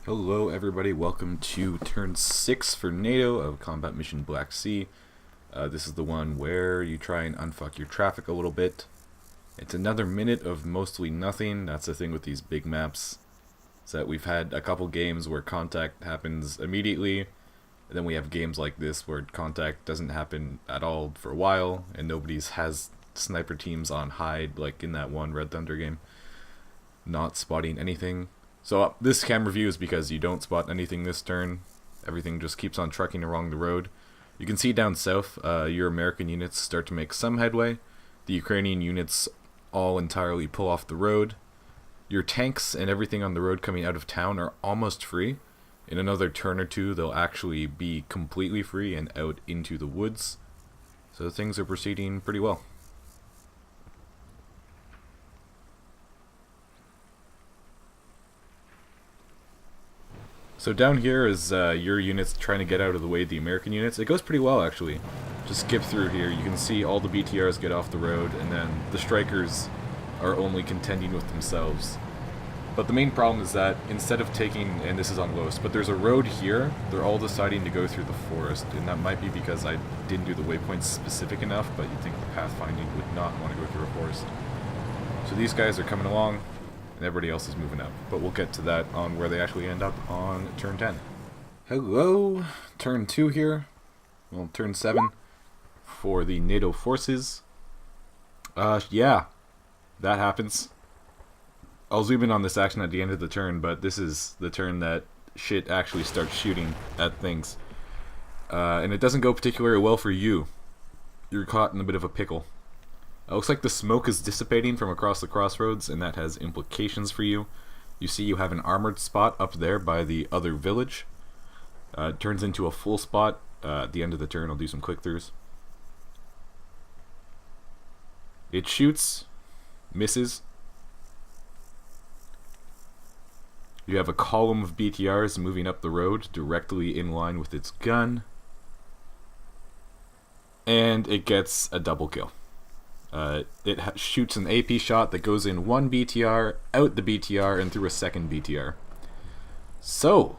Hello everybody, welcome to turn 6 for NATO of Combat Mission Black Sea. This is the one where you try and unfuck your traffic a little bit. It's another minute of mostly nothing. That's the thing with these big maps. Is that we've had a couple games where contact happens immediately, and then we have games like this where contact doesn't happen at all for a while, and nobody's has sniper teams on hide like in that one Red Thunder game. Not spotting anything. So this camera view is because you don't spot anything this turn. Everything just keeps on trucking along the road. You can see down south, your American units start to make some headway. The Ukrainian units all entirely pull off the road. Your tanks and everything on the road coming out of town are almost free. In another turn or two, they'll actually be completely free and out into the woods. So things are proceeding pretty well. So down here is your units trying to get out of the way of the American units. It goes pretty well, actually. Just skip through here. You can see all the BTRs get off the road, and then the strikers are only contending with themselves. But the main problem is that instead of taking, and this is on Los, but there's a road here, they're all deciding to go through the forest. And that might be because I didn't do the waypoints specific enough, but you'd think the pathfinding would not want to go through a forest. So these guys are coming along, and everybody else is moving up. But we'll get to that on where they actually end up on turn 10. Hello, turn 2 here. Well, turn 7 for the NATO forces. Yeah, that happens. I'll zoom in on this action at the end of the turn, but this is the turn that shit actually starts shooting at things. And it doesn't go particularly well for you. You're caught in a bit of a pickle. It looks like the smoke is dissipating from across the crossroads, and that has implications for you. You see you have an armored spot up there by the other village. It turns into a full spot at the end of the turn. I'll do some click-throughs. It shoots, misses. You have a column of BTRs moving up the road directly in line with its gun. And it gets a double kill. It shoots an AP shot that goes in one BTR, out the BTR, and through a second BTR. So,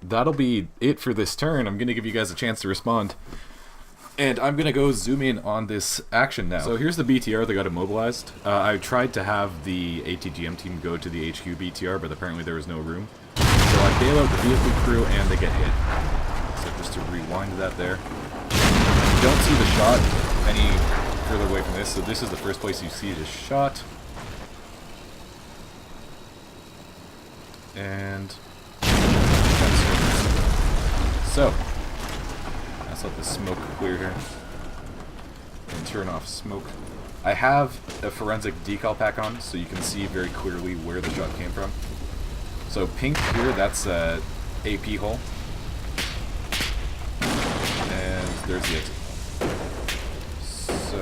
that'll be it for this turn. I'm going to give you guys a chance to respond. And I'm going to go zoom in on this action now. So here's the BTR that got immobilized. I tried to have the ATGM team go to the HQ BTR, but apparently there was no room. So I bail out the vehicle crew and they get hit. So just to rewind that there. You don't see the shot any further away from this, so this is the first place you see it is shot. And so let's let the smoke clear here and turn off smoke. I have a forensic decal pack on, so you can see very clearly where the shot came from. So pink here, that's a AP hole, and there's the exit. So,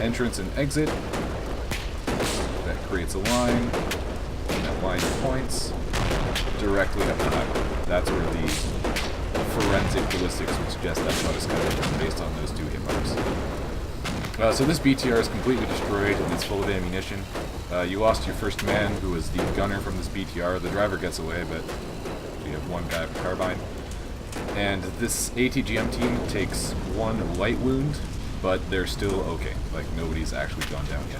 entrance and exit, that creates a line, and that line points directly up the highway. That's where the forensic ballistics would suggest that shot is coming from based on those two hit marks. So this BTR is completely destroyed and it's full of ammunition. You lost your first man, who was the gunner from this BTR. The driver gets away, but we have one guy with a carbine. And this ATGM team takes one light wound, but they're still okay. Like, nobody's actually gone down yet.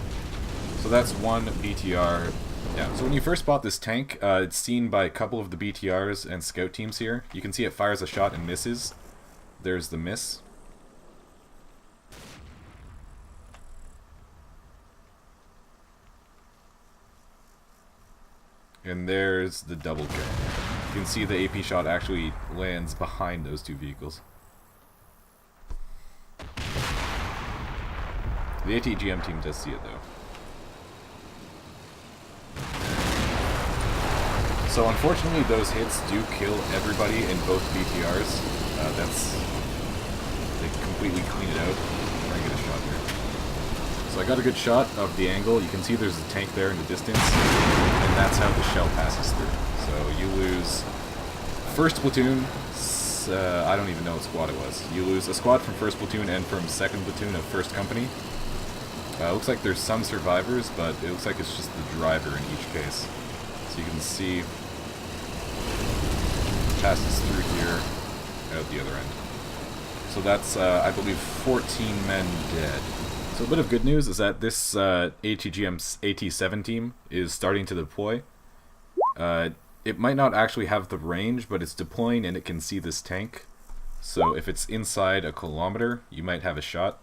So that's one BTR down. So when you first spot this tank, it's seen by a couple of the BTRs and scout teams here. You can see it fires a shot and misses. There's the miss. And there's the double kill. You can see the AP shot actually lands behind those two vehicles. The ATGM team does see it though. So unfortunately those hits do kill everybody in both BTRs. They completely clean it out. Try and get a shot here. So I got a good shot of the angle. You can see there's a tank there in the distance, and that's how the shell passes through. So you lose first platoon, I don't even know what squad it was. You lose a squad from first platoon and from second platoon of first company. Looks like there's some survivors, but it looks like it's just the driver in each case. So you can see just passes through here, out the other end. So that's, I believe, 14 men dead. So a bit of good news is that this ATGM's AT-7 team is starting to deploy. It might not actually have the range, but it's deploying and it can see this tank. So if it's inside a kilometer, you might have a shot.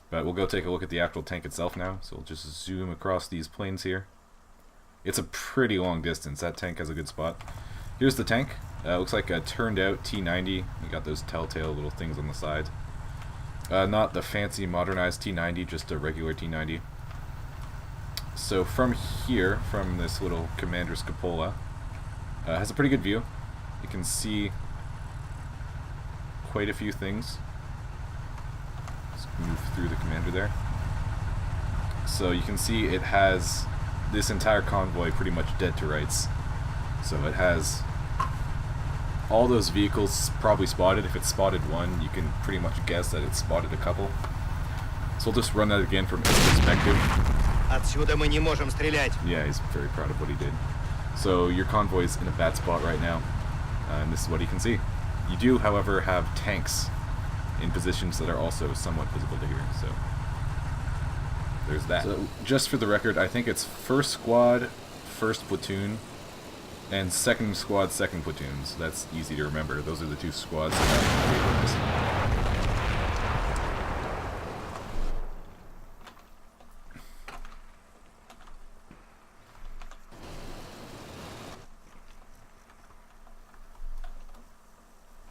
But we'll go take a look at the actual tank itself now. So we'll just zoom across these plains here. It's a pretty long distance. That tank has a good spot. Here's the tank. Looks like a turned out T-90. You got those telltale little things on the side. Not the fancy modernized T-90, just a regular T-90. So from here, from this little commander's cupola, has a pretty good view. You can see quite a few things. Let's move through the commander there. So you can see it has this entire convoy pretty much dead to rights. So it has all those vehicles probably spotted. If it's spotted one, you can pretty much guess that it's spotted a couple. So we'll just run that again from his perspective. Отсюда мы не можем стрелять. Yeah, he's very proud of what he did. So your convoy's in a bad spot right now, and this is what you can see. You do, however, have tanks in positions that are also somewhat visible to here, so there's that. So just for the record, I think it's first squad, first platoon, and second squad, second platoon. So that's easy to remember. Those are the two squads that have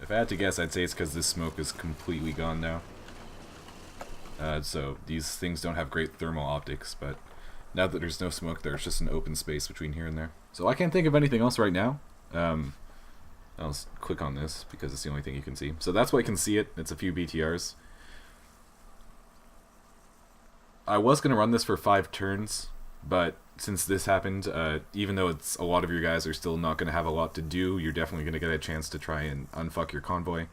If I had to guess, I'd say it's because this smoke is completely gone now. So these things don't have great thermal optics, but now that there's no smoke, there's just an open space between here and there. So I can't think of anything else right now. I'll click on this because it's the only thing you can see. So that's why you can see it. It's a few BTRs. I was going to run this for 5 turns, but since this happened, even though it's a lot of your guys are still not going to have a lot to do, you're definitely going to get a chance to try and unfuck your convoy.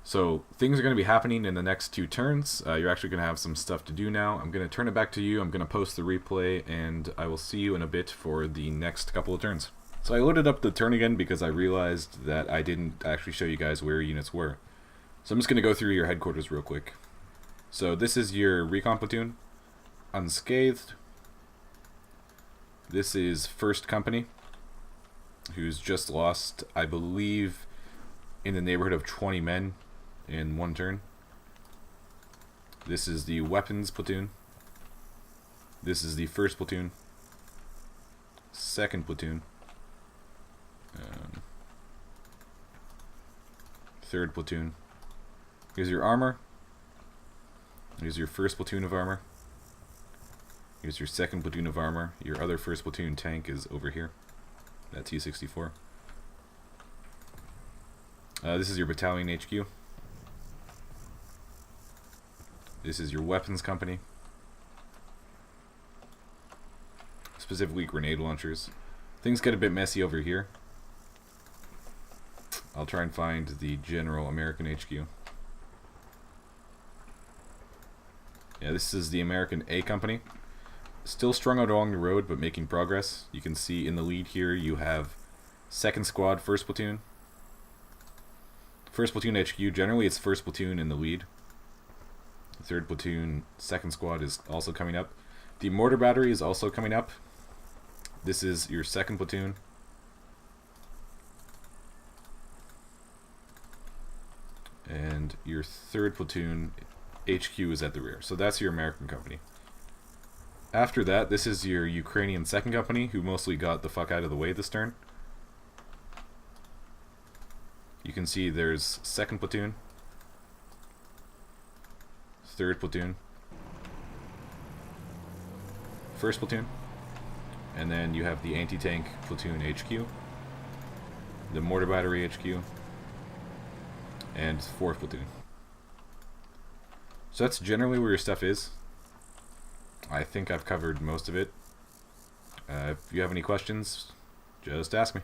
So things are going to be happening in the next 2 turns. You're actually going to have some stuff to do now. I'm going to turn it back to you. I'm going to post the replay, and I will see you in a bit for the next couple of turns. So I loaded up the turn again because I realized that I didn't actually show you guys where units were. So I'm just going to go through your headquarters real quick. So this is your recon platoon, unscathed. This is 1st Company, who's just lost, I believe, in the neighborhood of 20 men in 1 turn. This is the weapons platoon. This is the 1st platoon, 2nd platoon, 3rd platoon. Here's your armor. Here's your 1st platoon of armor. Here's your 2nd platoon of armor. Your other 1st platoon tank is over here. That T-64. This is your battalion HQ. This is your weapons company. Specifically grenade launchers. Things get a bit messy over here. I'll try and find the general American HQ. Yeah, this is the American A Company. Still strung out along the road, but making progress. You can see in the lead here you have 2nd Squad, 1st Platoon. 1st Platoon HQ, generally it's 1st Platoon in the lead. 3rd Platoon, 2nd Squad is also coming up. The mortar battery is also coming up. This is your 2nd Platoon. And your 3rd Platoon HQ is at the rear. So that's your American company. After that, this is your Ukrainian 2nd Company, who mostly got the fuck out of the way this turn. You can see there's 2nd Platoon, 3rd Platoon, 1st Platoon, and then you have the anti-tank platoon HQ, the mortar battery HQ, and 4th Platoon. So that's generally where your stuff is. I think I've covered most of it. If you have any questions, just ask me.